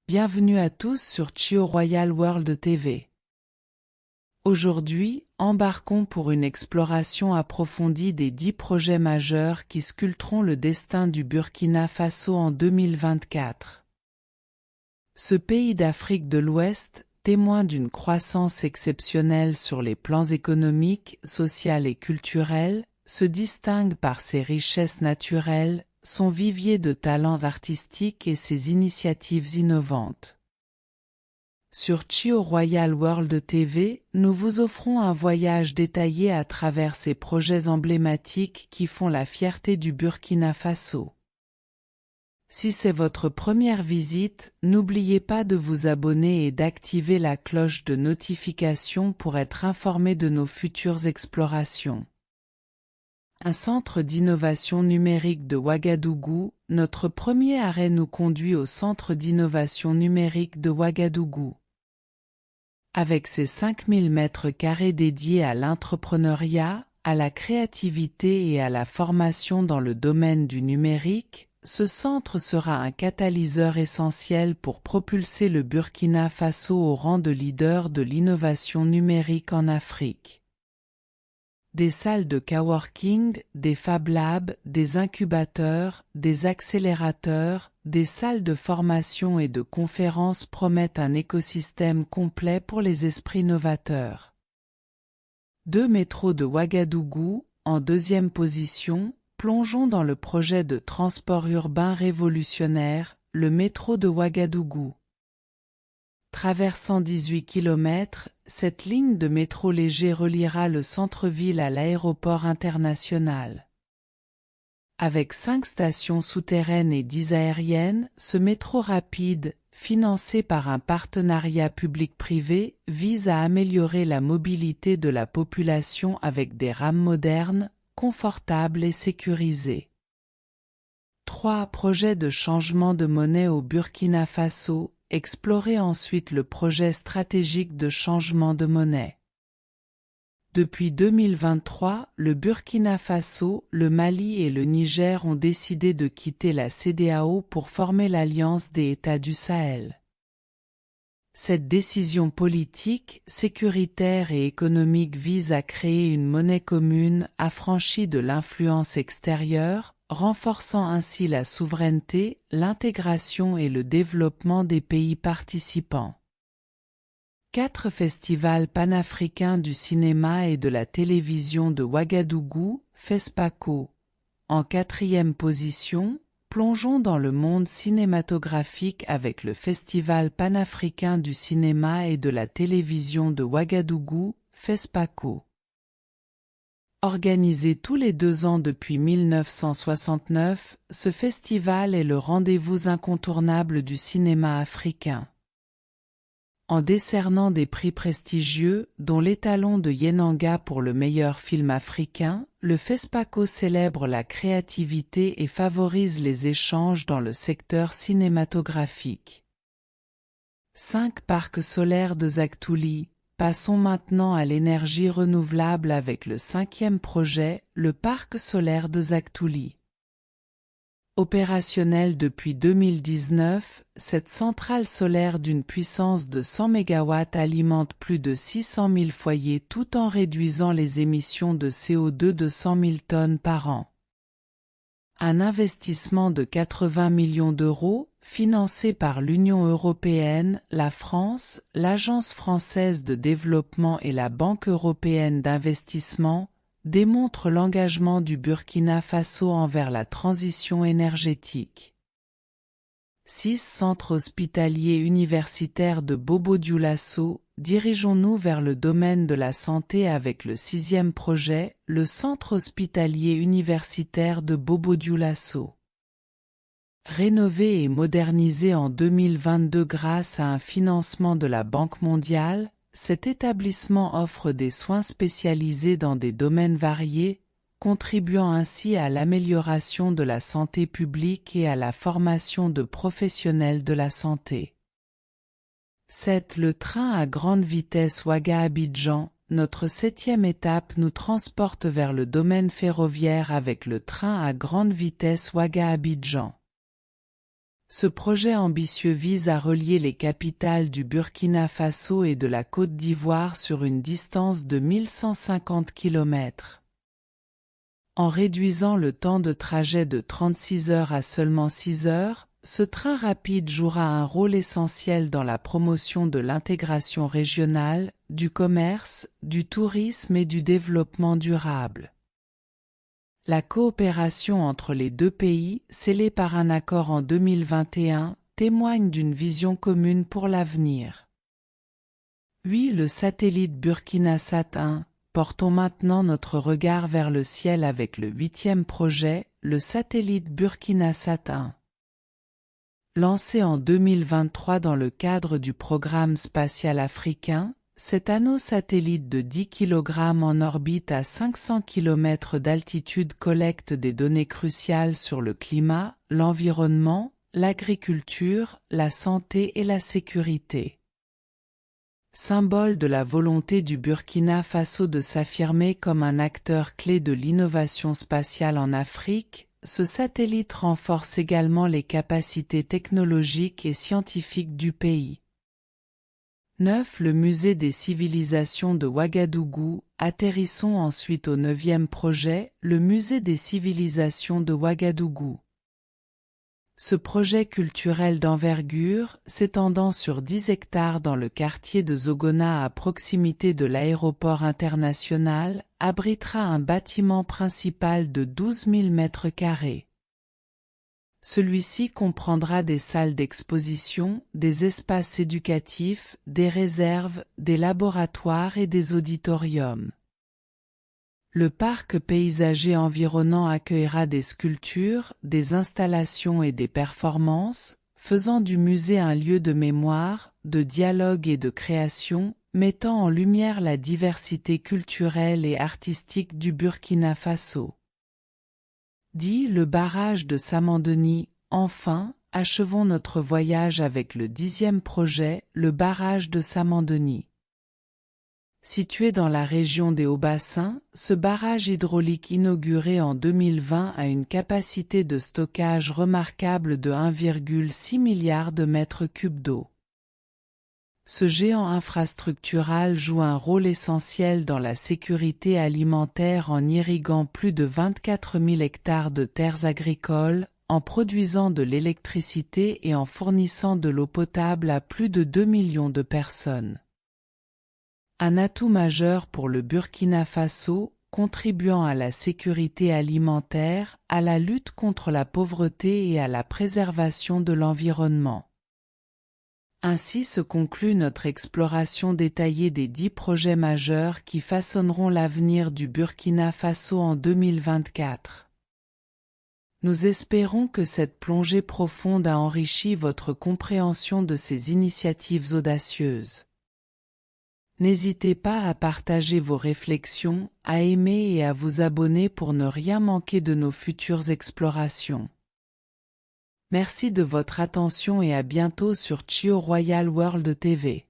Bienvenue à tous sur Chio Royal World TV. Aujourd'hui, embarquons pour une exploration approfondie des 10 projets majeurs qui sculpteront le destin du Burkina Faso en 2024. Ce pays d'Afrique de l'Ouest, témoin d'une croissance exceptionnelle sur les plans économiques, sociaux et culturels, se distingue par ses richesses naturelles, son vivier de talents artistiques et ses initiatives innovantes. Sur Chio Royal World TV, nous vous offrons un voyage détaillé à travers ces projets emblématiques qui font la fierté du Burkina Faso. Si c'est votre première visite, n'oubliez pas de vous abonner et d'activer la cloche de notification pour être informé de nos futures explorations. Un centre d'innovation numérique de Ouagadougou, notre premier arrêt nous conduit au centre d'innovation numérique de Ouagadougou. Avec ses 5000 mètres carrés dédiés à l'entrepreneuriat, à la créativité et à la formation dans le domaine du numérique, ce centre sera un catalyseur essentiel pour propulser le Burkina Faso au rang de leader de l'innovation numérique en Afrique. Des salles de coworking, des Fab Labs, des incubateurs, des accélérateurs, des salles de formation et de conférences promettent un écosystème complet pour les esprits novateurs. 2 métros de Ouagadougou, en deuxième position, plongeons dans le projet de transport urbain révolutionnaire, le métro de Ouagadougou. Traversant 18 km, cette ligne de métro léger reliera le centre-ville à l'aéroport international. Avec 5 stations souterraines et 10 aériennes, ce métro rapide, financé par un partenariat public-privé, vise à améliorer la mobilité de la population avec des rames modernes, confortables et sécurisées. 3 projets de changement de monnaie au Burkina Faso. Explorez ensuite le projet stratégique de changement de monnaie. Depuis 2023, le Burkina Faso, le Mali et le Niger ont décidé de quitter la CEDEAO pour former l'Alliance des États du Sahel. Cette décision politique, sécuritaire et économique vise à créer une monnaie commune affranchie de l'influence extérieure, renforçant ainsi la souveraineté, l'intégration et le développement des pays participants. 4 festivals panafricains du cinéma et de la télévision de Ouagadougou, FESPACO. En 4e position, plongeons dans le monde cinématographique avec le Festival panafricain du cinéma et de la télévision de Ouagadougou, FESPACO. Organisé tous les 2 ans depuis 1969, ce festival est le rendez-vous incontournable du cinéma africain. En décernant des prix prestigieux, dont l'étalon de Yenanga pour le meilleur film africain, le FESPACO célèbre la créativité et favorise les échanges dans le secteur cinématographique. 5 parcs solaires de Zagtouli. Passons maintenant à l'énergie renouvelable avec le 5e projet, le parc solaire de Zagtouli. Opérationnelle depuis 2019, cette centrale solaire d'une puissance de 100 MW alimente plus de 600 000 foyers tout en réduisant les émissions de CO2 de 100 000 tonnes par an. Un investissement de 80 millions d'euros, financé par l'Union européenne, la France, l'Agence française de développement et la Banque européenne d'investissement, démontre l'engagement du Burkina Faso envers la transition énergétique. 6 centres hospitaliers universitaires de Bobo-Dioulasso. Dirigeons-nous vers le domaine de la santé avec le 6e projet, le centre hospitalier universitaire de Bobo-Dioulasso. Rénové et modernisé en 2022 grâce à un financement de la Banque mondiale, cet établissement offre des soins spécialisés dans des domaines variés, contribuant ainsi à l'amélioration de la santé publique et à la formation de professionnels de la santé. 7. Le train à grande vitesse Ouaga-Abidjan. Notre 7e étape nous transporte vers le domaine ferroviaire avec le train à grande vitesse Ouaga-Abidjan. Ce projet ambitieux vise à relier les capitales du Burkina Faso et de la Côte d'Ivoire sur une distance de 1150 km. En réduisant le temps de trajet de 36 heures à seulement 6 heures, ce train rapide jouera un rôle essentiel dans la promotion de l'intégration régionale, du commerce, du tourisme et du développement durable. La coopération entre les deux pays, scellée par un accord en 2021, témoigne d'une vision commune pour l'avenir. Oui, le satellite Burkinasat 1. Portons maintenant notre regard vers le ciel avec le 8e projet, le satellite Burkinasat 1. Lancé en 2023 dans le cadre du programme spatial africain, cet anneau satellite de 10 kg en orbite à 500 km d'altitude collecte des données cruciales sur le climat, l'environnement, l'agriculture, la santé et la sécurité. Symbole de la volonté du Burkina Faso de s'affirmer comme un acteur clé de l'innovation spatiale en Afrique, ce satellite renforce également les capacités technologiques et scientifiques du pays. 9. Le musée des civilisations de Ouagadougou. Atterrissons ensuite au 9e projet, le musée des civilisations de Ouagadougou. Ce projet culturel d'envergure, s'étendant sur 10 hectares dans le quartier de Zogona à proximité de l'aéroport international, abritera un bâtiment principal de 12 000 mètres carrés. Celui-ci comprendra des salles d'exposition, des espaces éducatifs, des réserves, des laboratoires et des auditoriums. Le parc paysager environnant accueillera des sculptures, des installations et des performances, faisant du musée un lieu de mémoire, de dialogue et de création, mettant en lumière la diversité culturelle et artistique du Burkina Faso. Dit le barrage de Samandeni. Enfin, achevons notre voyage avec le 10e projet, le barrage de Samandeni. Situé dans la région des Hauts-Bassins, ce barrage hydraulique inauguré en 2020 a une capacité de stockage remarquable de 1,6 milliard de mètres cubes d'eau. Ce géant infrastructural joue un rôle essentiel dans la sécurité alimentaire en irriguant plus de 24 000 hectares de terres agricoles, en produisant de l'électricité et en fournissant de l'eau potable à plus de 2 millions de personnes. Un atout majeur pour le Burkina Faso, contribuant à la sécurité alimentaire, à la lutte contre la pauvreté et à la préservation de l'environnement. Ainsi se conclut notre exploration détaillée des 10 projets majeurs qui façonneront l'avenir du Burkina Faso en 2024. Nous espérons que cette plongée profonde a enrichi votre compréhension de ces initiatives audacieuses. N'hésitez pas à partager vos réflexions, à aimer et à vous abonner pour ne rien manquer de nos futures explorations. Merci de votre attention et à bientôt sur Chio Royal World TV.